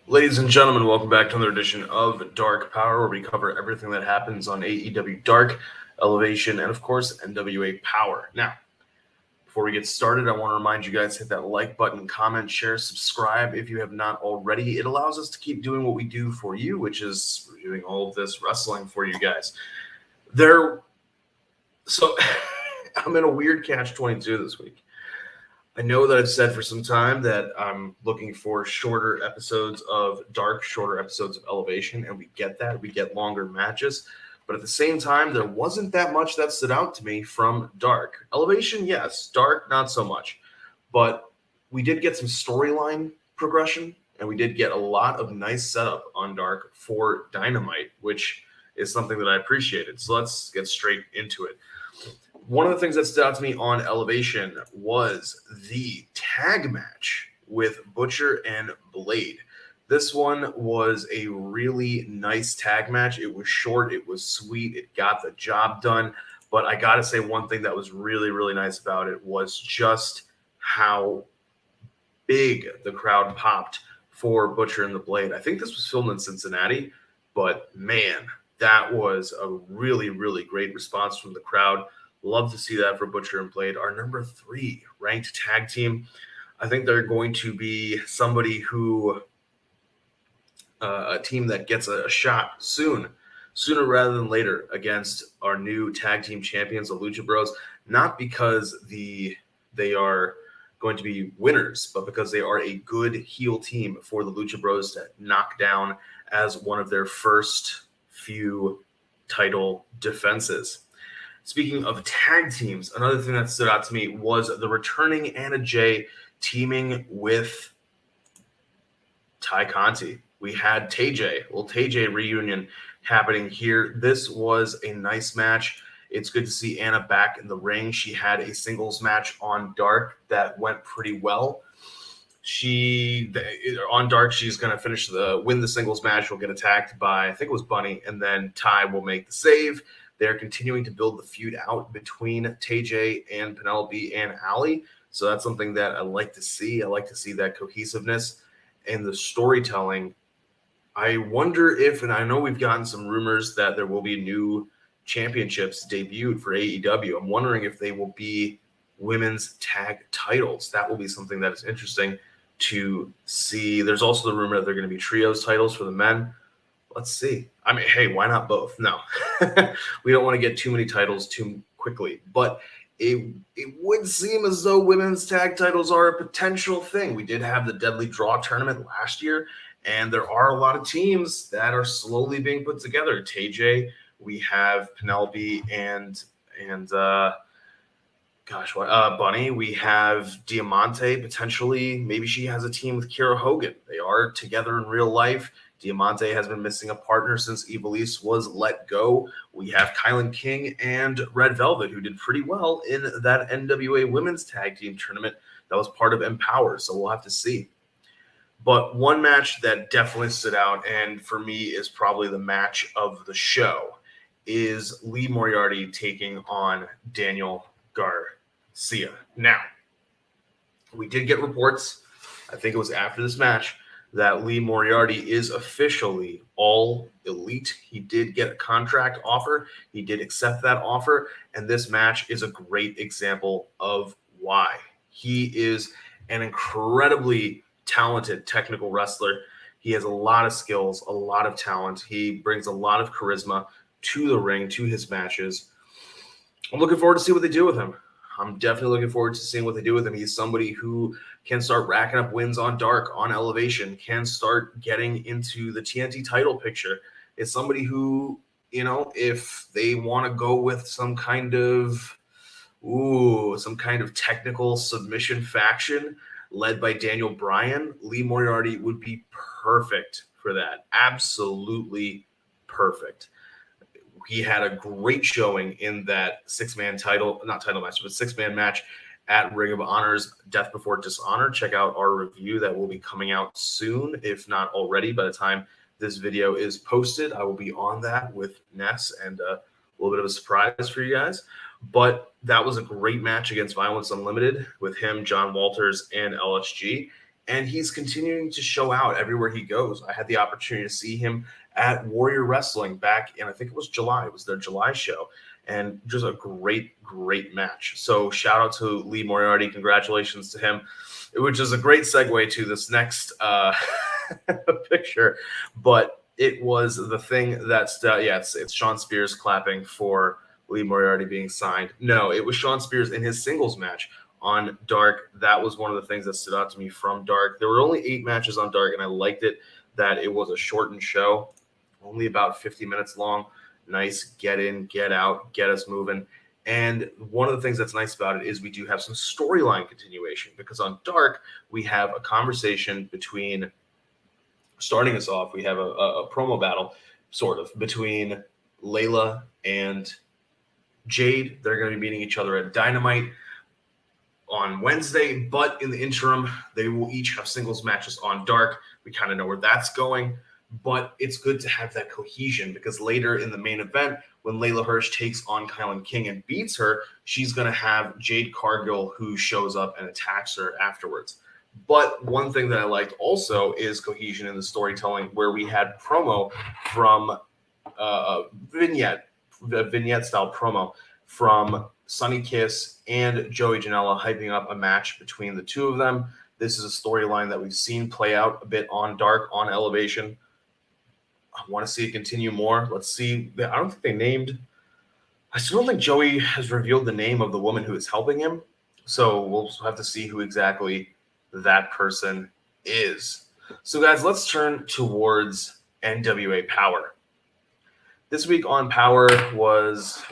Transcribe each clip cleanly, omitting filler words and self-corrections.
Ladies and gentlemen, welcome back to another edition of Dark Powerrr, where we cover everything that happens on AEW Dark Elevation and, of course, NWA Powerrr. Now, before we get started, I want to remind you guys, hit that like button, comment, share, subscribe if you have not already. It allows us to keep doing what we do for you, which is reviewing all of this wrestling for you guys. So I'm in a weird catch-22 this week. I know that I've said for some time that I'm looking for shorter episodes of Dark, shorter episodes of Elevation, and we get that. We get longer matches. But at the same time, there wasn't that much that stood out to me from Dark. Elevation, yes. Dark, not so much. But we did get some storyline progression, and we did get a lot of nice setup on Dark for Dynamite, which is something that I appreciated. So let's get straight into it. One of the things that stood out to me on Elevation was the tag match with Butcher and Blade. This one was a really nice tag match. It was short. It was sweet. It got the job done. But I got to say one thing that was really, really nice about it was just how big the crowd popped for Butcher and the Blade. I think this was filmed in Cincinnati, but man, that was a really, really great response from the crowd. Love to see that for Butcher and Blade, our number 3 ranked tag team. I think they're going to be somebody who, a team that gets a shot sooner rather than later against our new tag team champions, the Lucha Bros. Not because they are going to be winners, but because they are a good heel team for the Lucha Bros to knock down as one of their first few title defenses. Speaking of tag teams, another thing that stood out to me was the returning Anna Jay teaming with Ty Conti. We had little Tay reunion happening here. This was a nice match. It's good to see Anna back in the ring. She had a singles match on Dark that went pretty well. On Dark, she's going to win the singles match. Will get attacked by, I think it was Bunny, and then Ty will make the save. They're continuing to build the feud out between TJ and Penelope and Allie. So that's something that I like to see. I like to see that cohesiveness and the storytelling. I wonder if, and I know we've gotten some rumors that there will be new championships debuted for AEW. I'm wondering if they will be women's tag titles. That will be something that is interesting to see. There's also the rumor that they're going to be trios titles for the men. Let's see. I mean, hey, why not both? No. We don't want to get too many titles too quickly. But it would seem as though women's tag titles are a potential thing. We did have the Deadly Draw tournament last year, and there are a lot of teams that are slowly being put together. TJ, we have Penelope and Bunny. We have Diamante, potentially. Maybe she has a team with Kiera Hogan. They are together in real life. Diamante has been missing a partner since Ivelisse was let go. We have Kylan King and Red Velvet, who did pretty well in that NWA Women's Tag Team Tournament that was part of Empower, so we'll have to see. But one match that definitely stood out, and for me is probably the match of the show, is Lee Moriarty taking on Daniel Garcia. Now, we did get reports, I think it was after this match, that Lee Moriarty is officially all elite. He did get a contract offer. He did accept that offer. And this match is a great example of why. He is an incredibly talented technical wrestler. He has a lot of skills, a lot of talent. He brings a lot of charisma to the ring, to his matches. I'm looking forward to see what they do with him. I'm definitely looking forward to seeing what they do with him. He's somebody who can start racking up wins on Dark, on Elevation, can start getting into the TNT title picture. It's somebody who, if they want to go with some kind of technical submission faction led by Daniel Bryan, Lee Moriarty would be perfect for that. Absolutely perfect. He had a great showing in that six-man match at Ring of Honor's Death Before Dishonor. Check out our review that will be coming out soon, if not already. By the time this video is posted, I will be on that with Ness and a little bit of a surprise for you guys. But that was a great match against Violence Unlimited with him, John Walters, and LSG. and he's continuing to show out everywhere he goes. I had the opportunity to see him at Warrior Wrestling back in, I think it was July. It was their July show, and just a great, great match. So shout out to Lee Moriarty. Congratulations to him, which is a great segue to this next picture. But it was the thing that's, it's Sean Spears clapping for Lee Moriarty being signed. No, it was Sean Spears in his singles match on Dark. That was one of the things that stood out to me from Dark. There were only 8 matches on Dark, and I liked it that it was a shortened show, only about 50 minutes long. Nice get in, get out, get us moving. And one of the things that's nice about it is we do have some storyline continuation, because on Dark, we have a conversation between, starting us off, we have a promo battle, sort of, between Layla and Jade. They're going to be meeting each other at Dynamite on Wednesday, but in the interim, they will each have singles matches on Dark. We kind of know where that's going, but it's good to have that cohesion, because later in the main event, when Layla Hirsch takes on Kylan King and beats her, she's going to have Jade Cargill, who shows up and attacks her afterwards. But one thing that I liked also is cohesion in the storytelling, where we had promo from vignette style promo from Sonny Kiss and Joey Janela hyping up a match between the two of them. This is a storyline that we've seen play out a bit on Dark, on Elevation. I want to see it continue more. Let's see. I don't think they named. I still don't think Joey has revealed the name of the woman who is helping him. So we'll have to see who exactly that person is. So guys, let's turn towards NWA Powerrr. This week on Powerrr was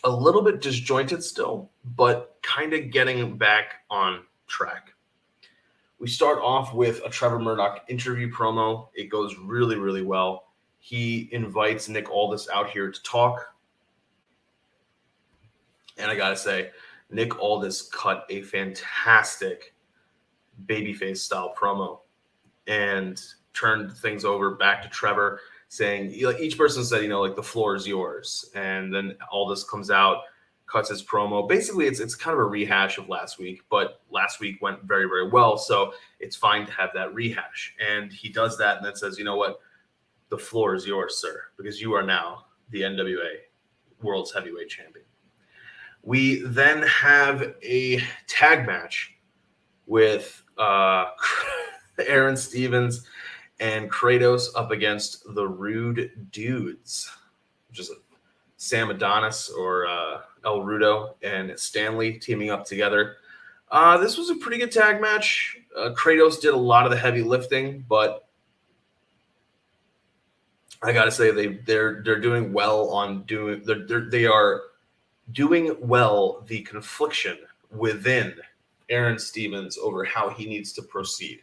a little bit disjointed still, but kind of getting back on track. We start off with a Trevor Murdoch interview promo. It goes really, really well. He invites Nick Aldis out here to talk. And I got to say, Nick Aldis cut a fantastic babyface style promo and turned things over back to Trevor, saying, each person said, the floor is yours. And then Aldis comes out, cuts his promo. Basically, it's kind of a rehash of last week, but last week went very, very well. So it's fine to have that rehash. And he does that and then says, you know what? The floor is yours, sir, because you are now the NWA World's Heavyweight Champion. We then have a tag match with Aaron Stevens and Kratos up against the Rude Dudes, which is Sam Adonis or El Rudo and Stanley teaming up together. This was a pretty good tag match. Kratos did a lot of the heavy lifting, but I gotta say they're doing well on doing. They are doing well the confliction within Aaron Stevens over how he needs to proceed.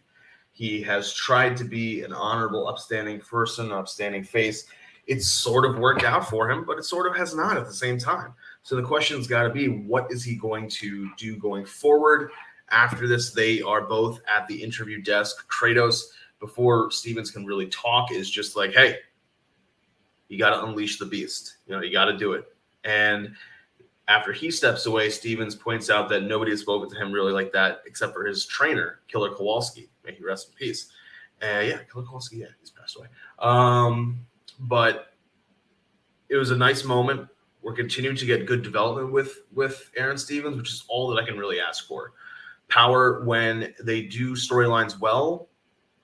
He has tried to be an honorable, upstanding person, upstanding face. It's sort of worked out for him, but it sort of has not at the same time. So the question's got to be, what is he going to do going forward? After this, they are both at the interview desk. Kratos, before Stevens can really talk, is just like, hey, you got to unleash the beast. You got to do it. And after he steps away, Stevens points out that nobody has spoken to him really like that except for his trainer, Killer Kowalski. May he rest in peace. Killer Kowalski, he's passed away. But it was a nice moment. We're continuing to get good development with Aaron Stevens, which is all that I can really ask for. Powerrr, when they do storylines well,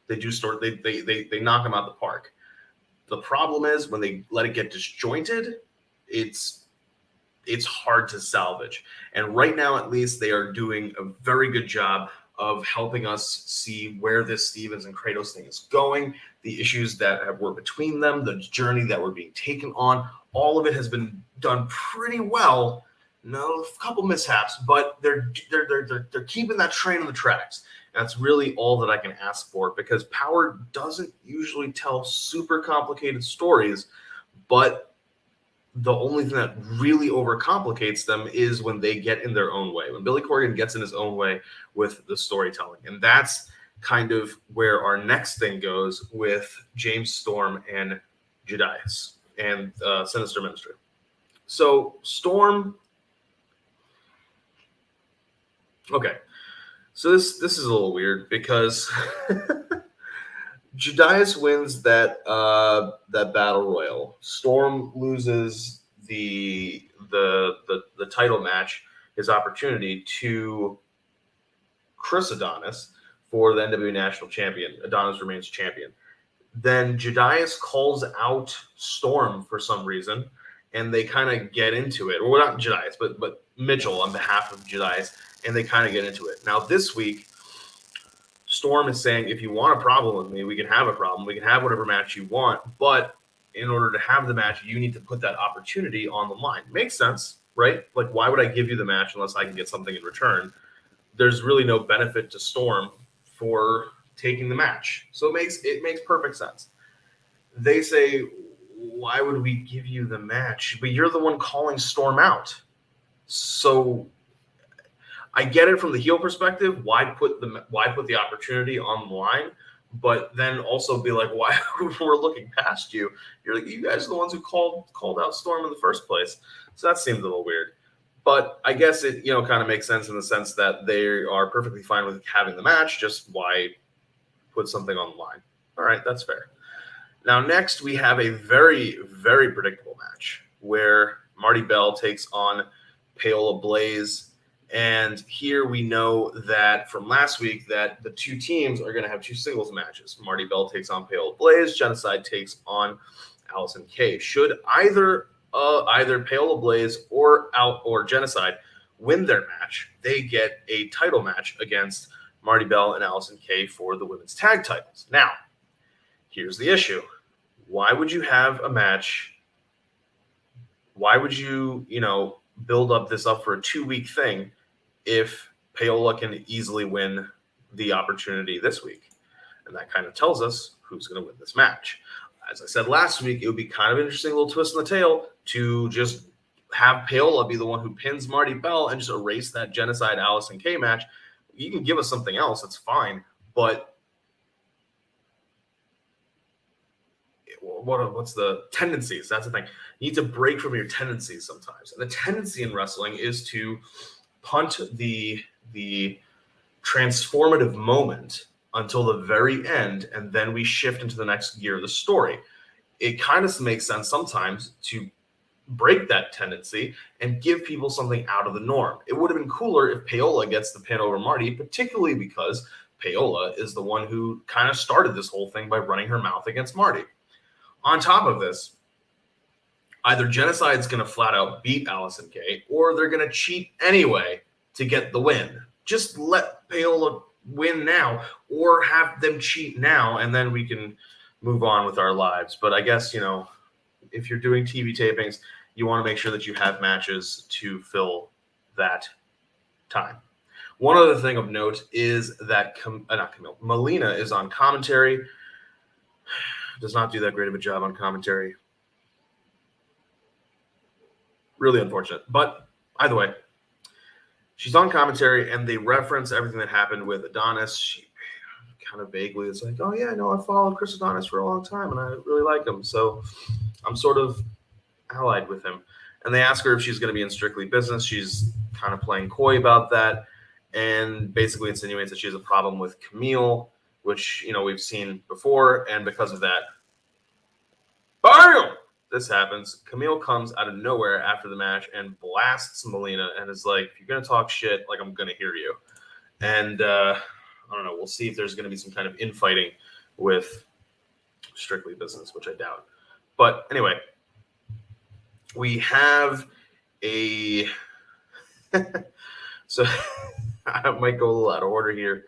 they knock them out the park. The problem is when they let it get disjointed, it's hard to salvage. And right now, at least, they are doing a very good job of helping us see where this Stevens and Kratos thing is going, the issues that were between them, the journey that we're being taken on. All of it has been done pretty well. No, a couple mishaps, but they're keeping that train on the tracks. That's really all that I can ask for, because Powerrr doesn't usually tell super complicated stories, but the only thing that really overcomplicates them is when they get in their own way, when Billy Corgan gets in his own way with the storytelling. And that's kind of where our next thing goes with James Storm and Judias and Sinister Ministry. So Storm, okay. So this is a little weird because Jedias wins that battle royal. Storm loses the title match, his opportunity to Chris Adonis for the NWA National Champion. Adonis remains champion. Then Jedias calls out Storm for some reason, and they kind of get into it. Well, not Jedias, but Mitchell on behalf of Jedias, and they kind of get into it. Now this week, Storm is saying, if you want a problem with me, we can have a problem. We can have whatever match you want, but in order to have the match, you need to put that opportunity on the line. Makes sense, right? Like, why would I give you the match unless I can get something in return? There's really no benefit to Storm for taking the match. So it makes perfect sense. They say, why would we give you the match? But you're the one calling Storm out. So I get it from the heel perspective. Why put the opportunity on the line? But then also be like, why we're looking past you? You're like, you guys are the ones who called out Storm in the first place. So that seems a little weird. But I guess it kind of makes sense in the sense that they are perfectly fine with having the match. Just why put something on the line? All right, that's fair. Now next we have a very, very predictable match where Marty Bell takes on Paola Blaze. And here we know that from last week that the two teams are going to have two singles matches. Marty Bell takes on Paola Blaze. Genocide takes on Allison Kay. Should either Paola Blaze or Genocide win their match, they get a title match against Marty Bell and Allison Kay for the women's tag titles. Now, here's the issue. Why would you have a match? Why would you, build this up for a 2-week thing if Paola can easily win the opportunity this week? And that kind of tells us who's going to win this match. As I said last week, it would be kind of an interesting little twist in the tail to just have Paola be the one who pins Marty Bell and just erase that Genocide Allison Kay match. You can give us something else. That's fine. But what's the tendencies? That's the thing. You need to break from your tendencies sometimes. And the tendency in wrestling is to punt the transformative moment until the very end, and then we shift into the next gear of the story. It kind of makes sense sometimes to break that tendency and give people something out of the norm. It would have been cooler if Paola gets the pin over Marty, particularly because Paola is the one who kind of started this whole thing by running her mouth against Marty. On top of this, either Genocide's going to flat out beat Allison Kay, or they're going to cheat anyway to get the win. Just let Paola win now, or have them cheat now, and then we can move on with our lives. But I guess, if you're doing TV tapings, you want to make sure that you have matches to fill that time. One other thing of note is that Melina is on commentary. Does not do that great of a job on commentary. Really unfortunate. But either way, she's on commentary, and they reference everything that happened with Adonis. She kind of vaguely is like, oh, yeah, I know I followed Chris Adonis for a long time, and I really like him. So I'm sort of allied with him. And they ask her if she's going to be in Strictly Business. She's kind of playing coy about that and basically insinuates that she has a problem with Camille, which, we've seen before. And because of that, bam! This happens. Camille comes out of nowhere after the match and blasts Melina and is like, if you're going to talk shit, I'm going to hear you. And I don't know. We'll see if there's going to be some kind of infighting with Strictly Business, which I doubt. But anyway, we have a so I might go a little out of order here,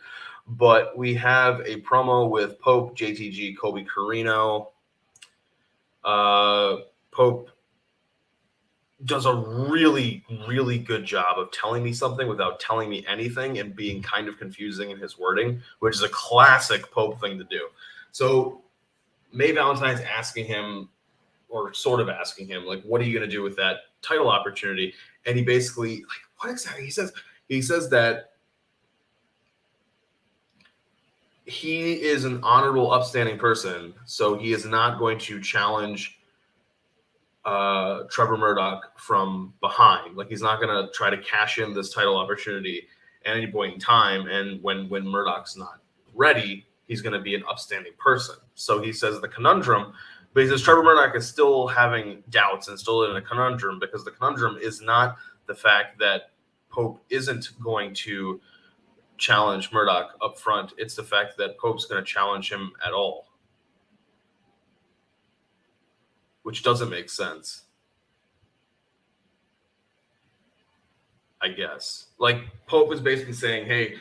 but we have a promo with Pope, JTG, Colby Carino. Pope does a really, really good job of telling me something without telling me anything and being kind of confusing in his wording, which is a classic Pope thing to do. So Mae Valentine's asking him, or sort of asking him, what are you going to do with that title opportunity? And he basically, what exactly? He says that he is an honorable, upstanding person, so he is not going to challenge Trevor Murdoch from behind. He's not going to try to cash in this title opportunity at any point in time. And when Murdoch's not ready, he's going to be an upstanding person. So he says the conundrum, but he says Trevor Murdoch is still having doubts and still in a conundrum, because the conundrum is not the fact that Pope isn't going to challenge Murdoch up front. It's the fact that Pope's going to challenge him at all, which doesn't make sense, I guess. Like, Pope is basically saying, hey,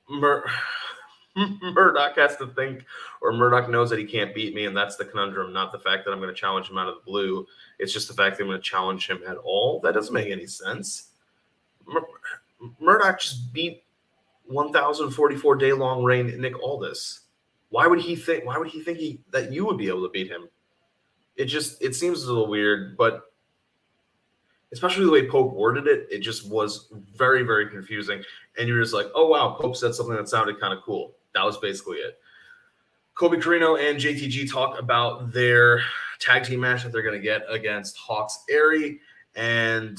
Murdoch has to think, or Murdoch knows that he can't beat me, and that's the conundrum, not the fact that I'm going to challenge him out of the blue. It's just the fact that I'm going to challenge him at all. That doesn't make any sense. Murdoch just beat 1,044 day-long reign Nick Aldis. Why would he think that you would be able to beat him? It seems a little weird, but especially the way Pope worded it, it just was very, very confusing. And you're just like, oh, wow, Pope said something that sounded kind of cool. That was basically it. Colby Corino and JTG talk about their tag team match that they're going to get against Hawks Aerie. And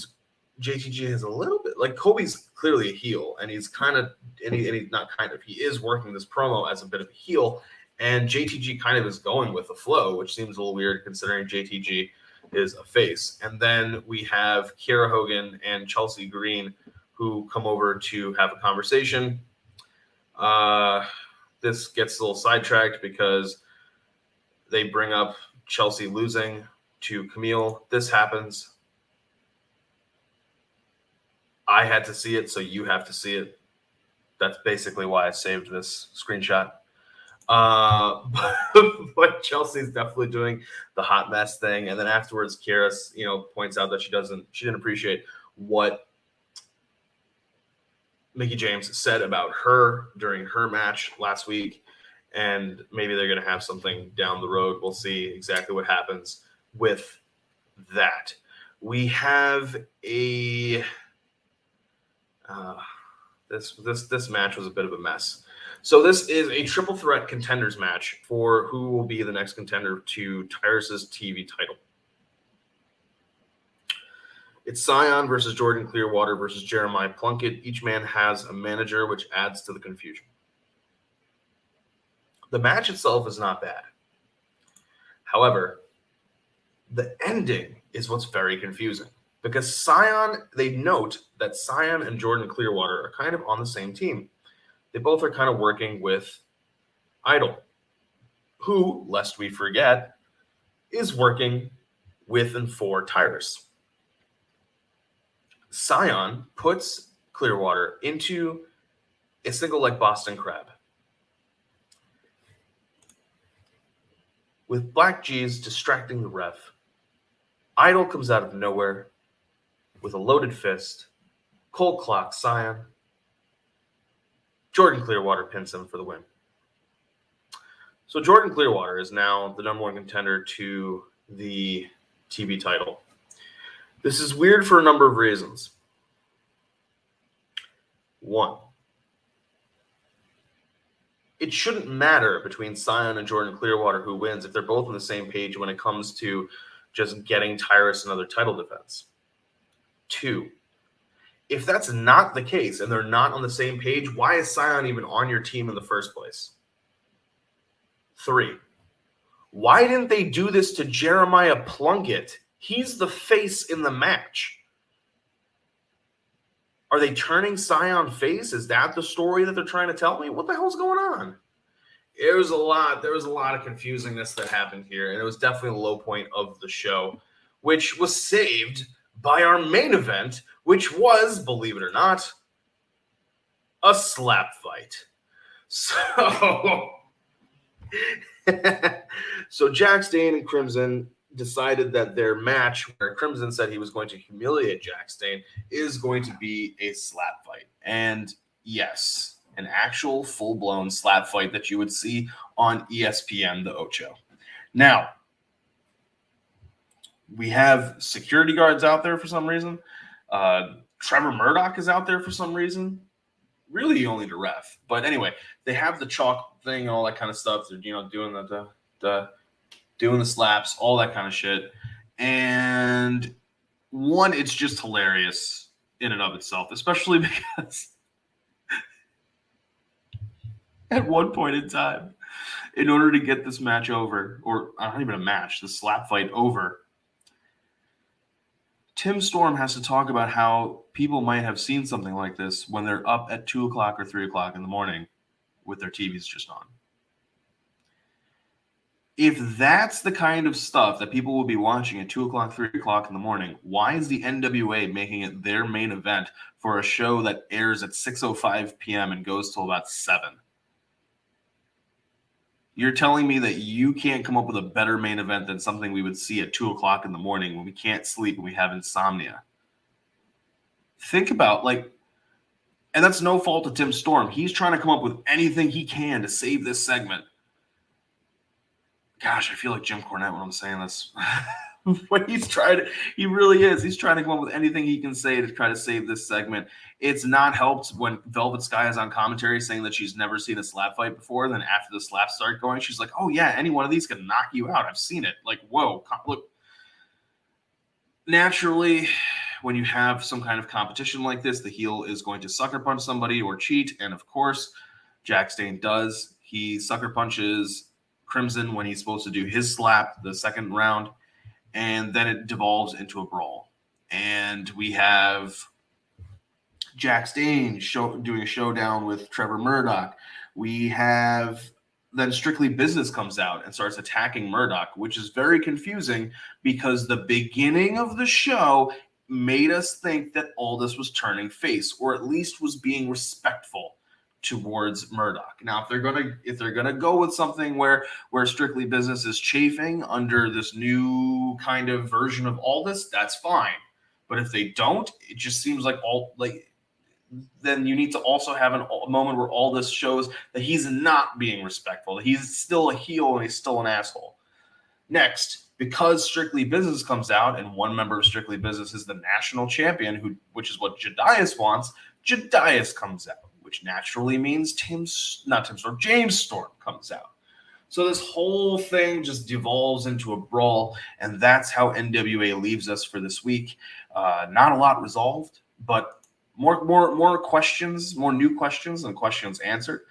JTG has a little bit, like, Colby's clearly a heel, and he's kind of, he is working this promo as a bit of a heel. And JTG kind of is going with the flow, which seems a little weird considering JTG is a face. And then we have Kiera Hogan and Chelsea Green, who come over to have a conversation. This gets a little sidetracked because they bring up Chelsea losing to Camille. This happens. I had to see it, so you have to see it. That's basically why I saved this screenshot. But Chelsea's definitely doing the hot mess thing, and then afterwards, Kiera, points out that she didn't appreciate what Mickie James said about her during her match last week, and maybe they're going to have something down the road. We'll see exactly what happens with that. We have a this match was a bit of a mess. So this is a triple threat contenders match for who will be the next contender to Tyrus's TV title. It's Scion versus Jordan Clearwater versus Jeremiah Plunkett. Each man has a manager, which adds to the confusion. The match itself is not bad. However, the ending is what's very confusing, because Scion, they note that Scion and Jordan Clearwater are kind of on the same team. They both are kind of working with Idol, who, lest we forget, is working with and for Tyrus. Scion puts Clearwater into a single leg Boston Crab with Black G's distracting the ref. Idol comes out of nowhere with a loaded fist, cold clock Scion. Jordan Clearwater pins him for the win. So Jordan Clearwater is now the number one contender to the TV title. This is weird for a number of reasons. One, it shouldn't matter between Scion and Jordan Clearwater who wins if they're both on the same page when it comes to just getting Tyrus another title defense. Two, if that's not the case and they're not on the same page, why is Scion even on your team in the first place? Three, why didn't they do this to Jeremiah Plunkett? He's the face in the match. Are they turning Scion face? Is that the story that they're trying to tell me? What the hell's going on? There was a lot of confusingness that happened here, and it was definitely the low point of the show, which was saved by our main event, which was, believe it or not, a slap fight. So Jax Dane and Crimson decided that their match, where Crimson said he was going to humiliate Jax Dane, is going to be a slap fight. And yes, an actual full-blown slap fight that you would see on ESPN, the Ocho. Now, we have security guards out there for some reason. Trevor Murdoch is out there for some reason. Really only the ref. But anyway, they have the chalk thing and all that kind of stuff. They're, doing doing the slaps, all that kind of shit. And one, it's just hilarious. in and of itself, especially because at one point in time, in order to get this match over, or not even a match, the slap fight over, Tim Storm has to talk about how people might have seen something like this when they're up at 2 o'clock or 3 o'clock in the morning with their TVs just on. If that's the kind of stuff that people will be watching at 2 o'clock, 3 o'clock in the morning, why is the NWA making it their main event for a show that airs at 6:05 p.m. and goes till about 7? You're telling me that you can't come up with a better main event than something we would see at 2 o'clock in the morning when we can't sleep and we have insomnia. Think about, and that's no fault of Tim Storm. He's trying to come up with anything he can to save this segment. Gosh, I feel like Jim Cornette when I'm saying this. When he really is. He's trying to come up with anything he can say to try to save this segment. It's not helped when Velvet Sky is on commentary saying that she's never seen a slap fight before. Then after the slaps start going, she's like, oh, yeah, any one of these can knock you out. I've seen it. Like, whoa, look. Naturally, when you have some kind of competition like this, the heel is going to sucker punch somebody or cheat. And, of course, Jack Stain does. He sucker punches Crimson when he's supposed to do his slap the second round. And then it devolves into a brawl. And we have Jack Stain doing a showdown with Trevor Murdoch. We have then Strictly Business comes out and starts attacking Murdoch, which is very confusing because the beginning of the show made us think that Aldis was turning face, or at least was being respectful towards Murdoch. Now, if they're gonna go with something where Strictly Business is chafing under this new kind of version of Aldis, that's fine. But if they don't, it just seems like then you need to also have a moment where Aldis shows that he's not being respectful, that he's still a heel and he's still an asshole. Next, because Strictly Business comes out and one member of Strictly Business is the national champion, which is what Jedias wants, Jedias comes out, which naturally means James Storm comes out. So this whole thing just devolves into a brawl, and that's how NWA leaves us for this week. Not a lot resolved, but more questions, more new questions than questions answered.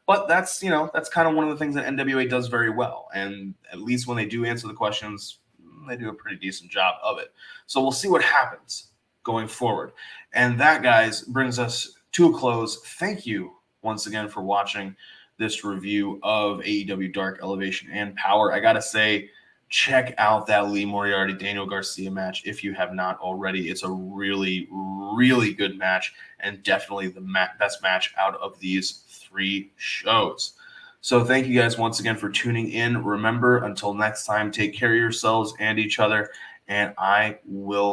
But that's kind of one of the things that NWA does very well. And at least when they do answer the questions, they do a pretty decent job of it. So we'll see what happens going forward. And that, guys, brings us to a close. Thank you once again for watching this review of AEW Dark Elevation and Powerrr. I got to say, check out that Lee Moriarty Daniel Garcia match if you have not already. It's a really, really good match and definitely the best match out of these 3 shows. So thank you guys once again for tuning in. Remember, until next time, take care of yourselves and each other, and I will